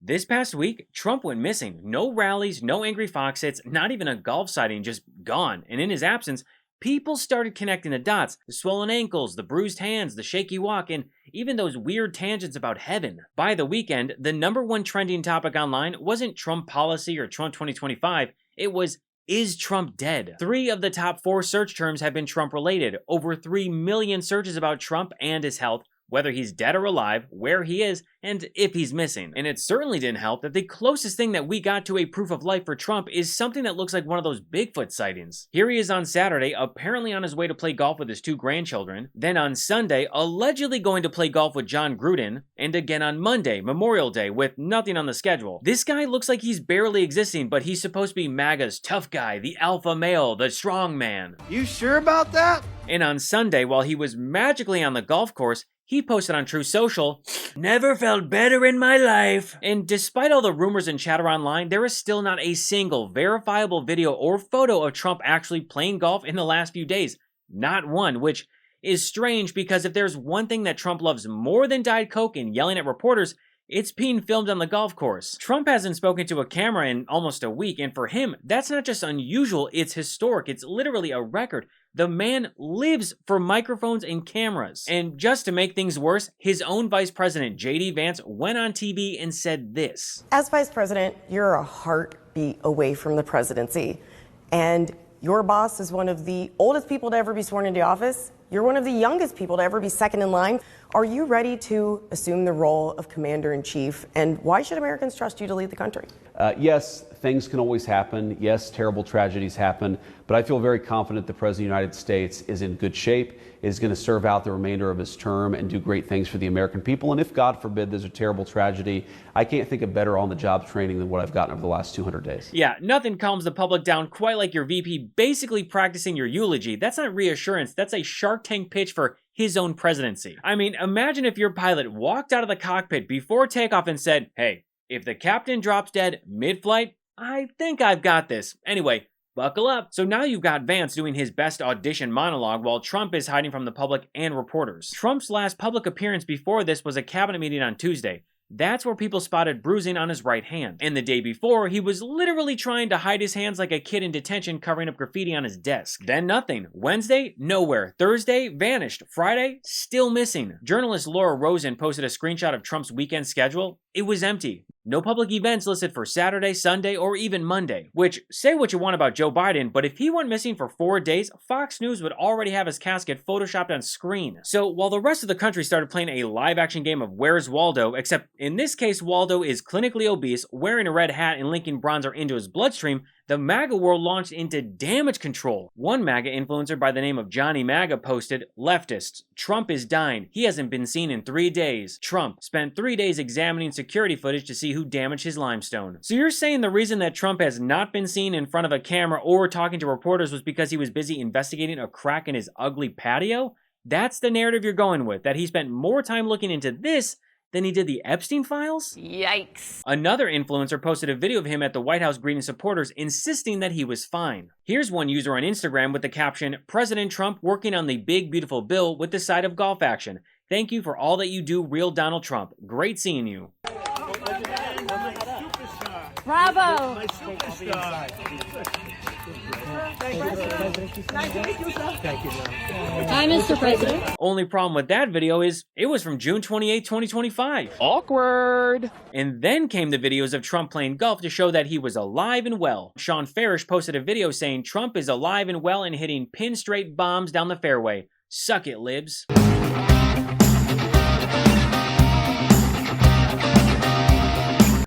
This past week, Trump went missing. No rallies, no angry fox hits, not even a golf sighting, just gone. And in his absence, people started connecting the dots. The swollen ankles, the bruised hands, the shaky walk, and even those weird tangents about heaven. By the weekend, the #1 trending topic online wasn't Trump policy or Trump 2025, it was, is Trump dead? 3 of the top 4 search terms have been Trump related. Over 3 million searches about Trump and his health, whether he's dead or alive, where he is, and if he's missing. And it certainly didn't help that the closest thing that we got to a proof of life for Trump is something that looks like one of those Bigfoot sightings. Here he is on Saturday, apparently on his way to play golf with his 2 grandchildren. Then on Sunday, allegedly going to play golf with John Gruden. And again on Monday, Memorial Day, with nothing on the schedule. This guy looks like he's barely existing, but he's supposed to be MAGA's tough guy, the alpha male, the strong man. You sure about that? And on Sunday, while he was magically on the golf course, he posted on True Social, "Never felt better in my life." And despite all the rumors and chatter online, there is still not a single verifiable video or photo of Trump actually playing golf in the last few days. Not one, which is strange because if there's one thing that Trump loves more than Diet Coke and yelling at reporters, it's being filmed on the golf course. Trump hasn't spoken to a camera in almost a week, and for him, that's not just unusual, it's historic. It's literally a record. The man lives for microphones and cameras. And just to make things worse, his own vice president, JD Vance, went on TV and said this. As vice president, you're a heartbeat away from the presidency. And your boss is one of the oldest people to ever be sworn into office. You're one of the youngest people to ever be second in line. Are you ready to assume the role of commander-in-chief? And why should Americans trust you to lead the country? Yes, things can always happen. Yes, terrible tragedies happen. But I feel very confident the President of the United States is in good shape, is going to serve out the remainder of his term and do great things for the American people. And if, God forbid, there's a terrible tragedy, I can't think of better on-the-job training than what I've gotten over the last 200 days. Yeah, nothing calms the public down quite like your VP basically practicing your eulogy. That's not reassurance. That's a Shark Tank pitch for his own presidency. I mean, imagine if your pilot walked out of the cockpit before takeoff and said, "Hey, if the captain drops dead mid-flight, I think I've got this. Anyway, buckle up." So now you've got Vance doing his best audition monologue while Trump is hiding from the public and reporters. Trump's last public appearance before this was a cabinet meeting on Tuesday. That's where people spotted bruising on his right hand. And the day before, he was literally trying to hide his hands like a kid in detention covering up graffiti on his desk. Then nothing. Wednesday, nowhere. Thursday, vanished. Friday, still missing. Journalist Laura Rosen posted a screenshot of Trump's weekend schedule. It was empty. No public events listed for Saturday, Sunday, or even Monday. Which, say what you want about Joe Biden, but if he went missing for 4 days, Fox News would already have his casket photoshopped on screen. So while the rest of the country started playing a live-action game of Where's Waldo, except in this case Waldo is clinically obese, wearing a red hat and linking bronzer into his bloodstream, the MAGA world launched into damage control. One MAGA influencer by the name of Johnny MAGA posted, "Leftists, Trump is dying. He hasn't been seen in 3 days. Trump spent 3 days examining security footage to see who damaged his limestone." So you're saying the reason that Trump has not been seen in front of a camera or talking to reporters was because he was busy investigating a crack in his ugly patio? That's the narrative you're going with, that he spent more time looking into this than he did the Epstein files? Yikes. Another influencer posted a video of him at the White House greeting supporters, insisting that he was fine. Here's one user on Instagram with the caption, "President Trump working on the big beautiful bill with the side of golf action. Thank you for all that you do, real Donald Trump. Great seeing you." Bravo. My superstar. Hi, Mr. President. Only problem with that video is it was from June 28, 2025. Awkward. And then came the videos of Trump playing golf to show that he was alive and well. Sean Farish posted a video saying Trump is alive and well and hitting pin-straight bombs down the fairway. Suck it, libs.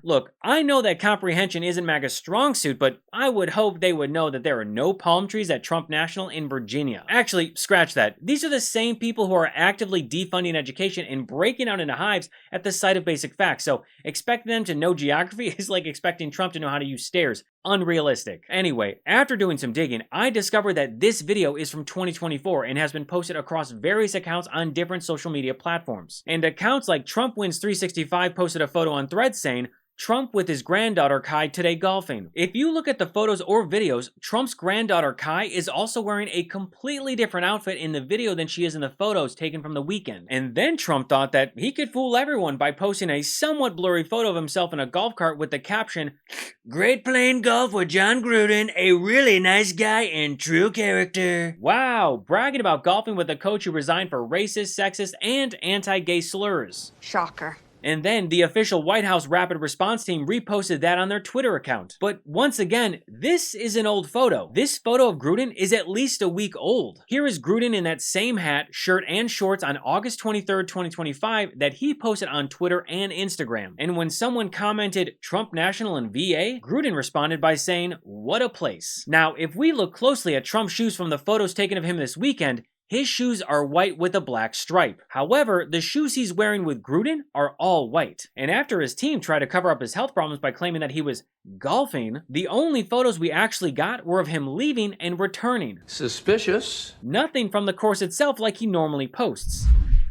Look, I know that comprehension isn't MAGA's strong suit, but I would hope they would know that there are no palm trees at Trump National in Virginia. Actually, scratch that. These are the same people who are actively defunding education and breaking out into hives at the sight of basic facts, so expecting them to know geography is like expecting Trump to know how to use stairs. Unrealistic. Anyway, after doing some digging, I discovered that this video is from 2024 and has been posted across various accounts on different social media platforms. And accounts like Trump Wins 365 posted a photo on Threads saying, Trump with his granddaughter Kai today golfing. If you look at the photos or videos, Trump's granddaughter Kai is also wearing a completely different outfit in the video than she is in the photos taken from the weekend. And then Trump thought that he could fool everyone by posting a somewhat blurry photo of himself in a golf cart with the caption, "Great playing golf with John Gruden, a really nice guy and true character." Wow, bragging about golfing with a coach who resigned for racist, sexist, and anti-gay slurs. Shocker. And then the official White House rapid response team reposted that on their Twitter account. But once again, this is an old photo. This photo of Gruden is at least a week old. Here is Gruden in that same hat, shirt, and shorts on August 23rd, 2025 that he posted on Twitter and Instagram. And when someone commented Trump National in VA, Gruden responded by saying, "What a place." Now, if we look closely at Trump's shoes from the photos taken of him this weekend, his shoes are white with a black stripe. However, the shoes he's wearing with Gruden are all white. And after his team tried to cover up his health problems by claiming that he was golfing, the only photos we actually got were of him leaving and returning. Suspicious. Nothing from the course itself like he normally posts.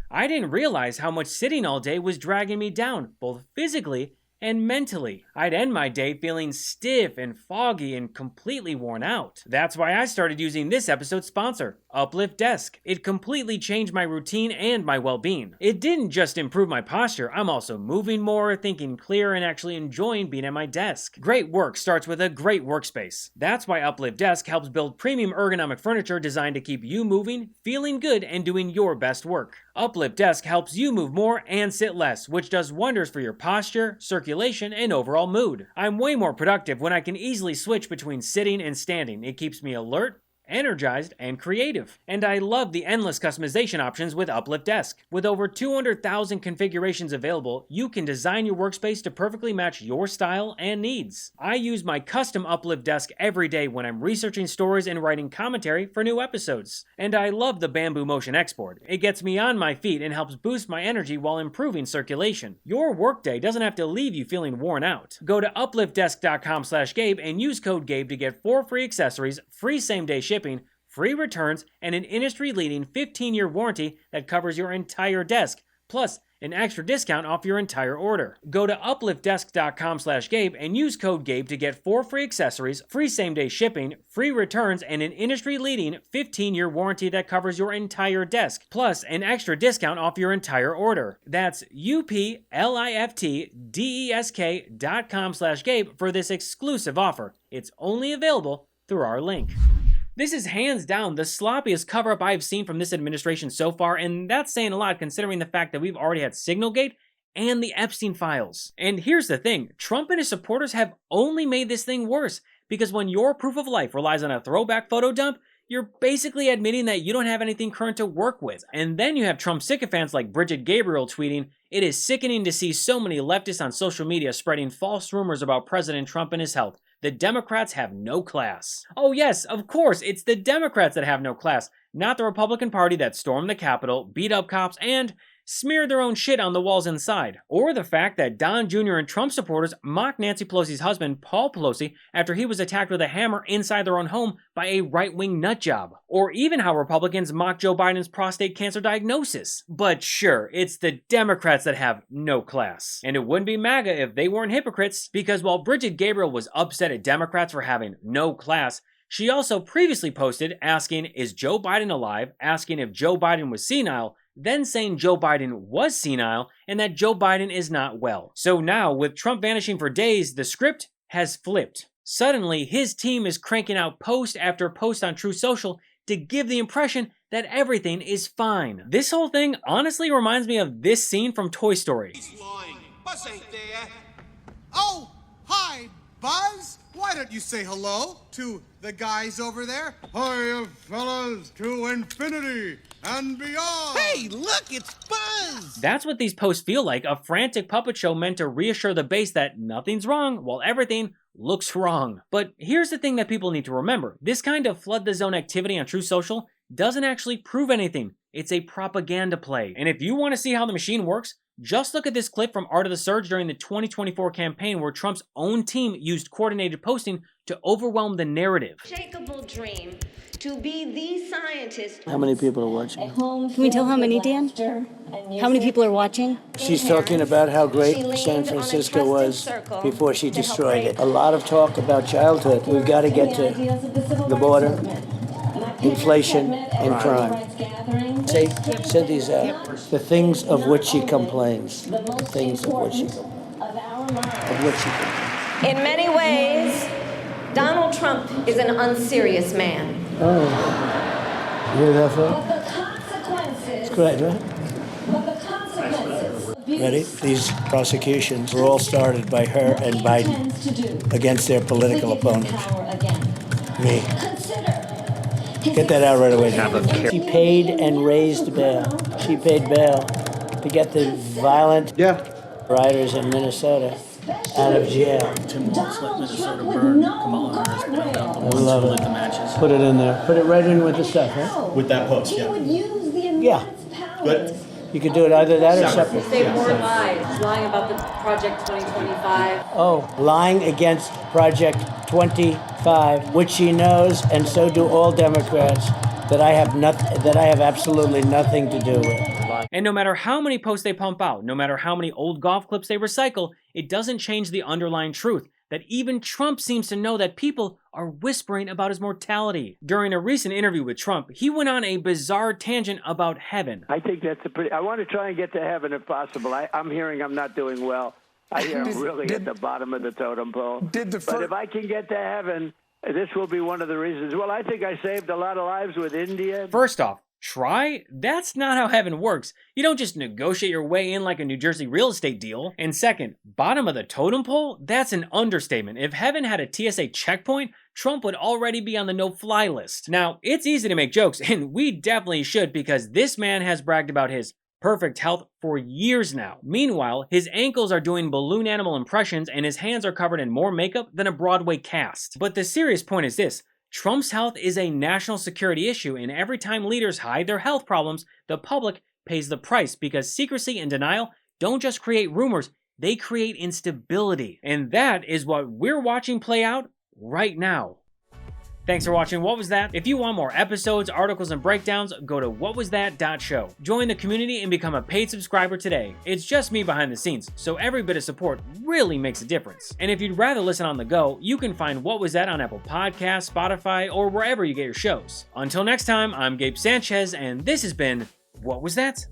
I didn't realize how much sitting all day was dragging me down, both physically and mentally. I'd end my day feeling stiff and foggy and completely worn out. That's why I started using this episode's sponsor, Uplift Desk. It completely changed my routine and my well-being. It didn't just improve my posture, I'm also moving more, thinking clearer, and actually enjoying being at my desk. Great work starts with a great workspace. That's why Uplift Desk helps build premium ergonomic furniture designed to keep you moving, feeling good, and doing your best work. Uplift Desk helps you move more and sit less, which does wonders for your posture, circulation, and overall mood. I'm way more productive when I can easily switch between sitting and standing. It keeps me alert, energized, and creative. And I love the endless customization options with Uplift Desk. With over 200,000 configurations available, you can design your workspace to perfectly match your style and needs. I use my custom Uplift Desk every day when I'm researching stories and writing commentary for new episodes. And I love the Bamboo Motion Export. It gets me on my feet and helps boost my energy while improving circulation. Your workday doesn't have to leave you feeling worn out. Go to upliftdesk.com/Gabe and use code Gabe to get 4 free accessories, free same-day shipping, free returns, and an industry-leading 15-year warranty that covers your entire desk, plus an extra discount off your entire order. Go to upliftdesk.com/Gabe and use code Gabe to get 4 free accessories, free same-day shipping, free returns, and an industry-leading 15-year warranty that covers your entire desk, plus an extra discount off your entire order. That's upliftdesk.com/Gabe for this exclusive offer. It's only available through our link. This is hands down the sloppiest cover-up I've seen from this administration so far, and that's saying a lot considering the fact that we've already had Signalgate and the Epstein files. And here's the thing, Trump and his supporters have only made this thing worse, because when your proof of life relies on a throwback photo dump, you're basically admitting that you don't have anything current to work with. And then you have Trump sycophants like Bridget Gabriel tweeting, "It is sickening to see so many leftists on social media spreading false rumors about President Trump and his health. The Democrats have no class." Oh yes, of course, it's the Democrats that have no class, not the Republican Party that stormed the Capitol, beat up cops, and smeared their own shit on the walls inside. Or the fact that Don Jr. and Trump supporters mocked Nancy Pelosi's husband, Paul Pelosi, after he was attacked with a hammer inside their own home by a right-wing nutjob. Or even how Republicans mocked Joe Biden's prostate cancer diagnosis. But sure, it's the Democrats that have no class. And it wouldn't be MAGA if they weren't hypocrites, because while Bridget Gabriel was upset at Democrats for having no class, she also previously posted asking, "Is Joe Biden alive?" asking if Joe Biden was senile, then saying Joe Biden was senile and that Joe Biden is not well. So now, with Trump vanishing for days, the script has flipped. Suddenly, his team is cranking out post after post on Truth Social to give the impression that everything is fine. This whole thing honestly reminds me of this scene from Toy Story. He's lying. Buzz ain't there. Oh, hi, Buzz. Why don't you say hello to the guys over there? Hiya, fellas, to infinity and beyond. Hey, look, it's Buzz. That's what these posts feel like, a frantic puppet show meant to reassure the base that nothing's wrong while everything looks wrong. But here's the thing that people need to remember. This kind of flood the zone activity on Truth Social doesn't actually prove anything. It's a propaganda play. And if you want to see how the machine works, just look at this clip from Art of the Surge during the 2024 campaign where Trump's own team used coordinated posting to overwhelm the narrative. Unshakable dream to be the scientist. How many people are watching? Can we tell how many, Dan? How many people are watching? She's talking about how great San Francisco was before she destroyed it. A lot of talk about childhood. We've got to get to the border, inflation, and crime. Say these out. The things of which she complains. The things of which she complains. In many ways, Donald Trump is an unserious man. Oh. You hear that, Phil? It's great, right? Ready? These prosecutions were all started by her and Biden against their political opponent. Me. Get that out right away. She paid and raised bail. She paid bail to get the violent rioters in Minnesota out of jail. Tim Walz let Minnesota burn. Kamala Harris bailed out the ones who lit the matches. Put it in there. Put it right in with the stuff, right? With that post, yeah. Yeah. Good. You could do it either that or separate. Say more lies. Lying about the Project 2025. Oh, lying against Project 25, which she knows, and so do all Democrats, that I have absolutely nothing to do with. And no matter how many posts they pump out, no matter how many old golf clips they recycle, it doesn't change the underlying truth that even Trump seems to know that people are whispering about his mortality. During a recent interview with Trump, he went on a bizarre tangent about heaven. I think that's I want to try and get to heaven if possible. I'm hearing I'm not doing well. I hear I'm really at the bottom of the totem pole. But if I can get to heaven, this will be one of the reasons. Well, I think I saved a lot of lives with India. First off, try? That's not how heaven works. You don't just negotiate your way in like a New Jersey real estate deal. And second, bottom of the totem pole? That's an understatement. If heaven had a TSA checkpoint, Trump would already be on the no-fly list. Now, it's easy to make jokes, and we definitely should, because this man has bragged about his perfect health for years now. Meanwhile, his ankles are doing balloon animal impressions and his hands are covered in more makeup than a Broadway cast. But the serious point is this: Trump's health is a national security issue, and every time leaders hide their health problems, the public pays the price, because secrecy and denial don't just create rumors, they create instability. And that is what we're watching play out right now. Thanks for watching What Was That? If you want more episodes, articles, and breakdowns, go to whatwasthat.show. Join the community and become a paid subscriber today. It's just me behind the scenes, so every bit of support really makes a difference. And if you'd rather listen on the go, you can find What Was That on Apple Podcasts, Spotify, or wherever you get your shows. Until next time, I'm Gabe Sanchez, and this has been What Was That?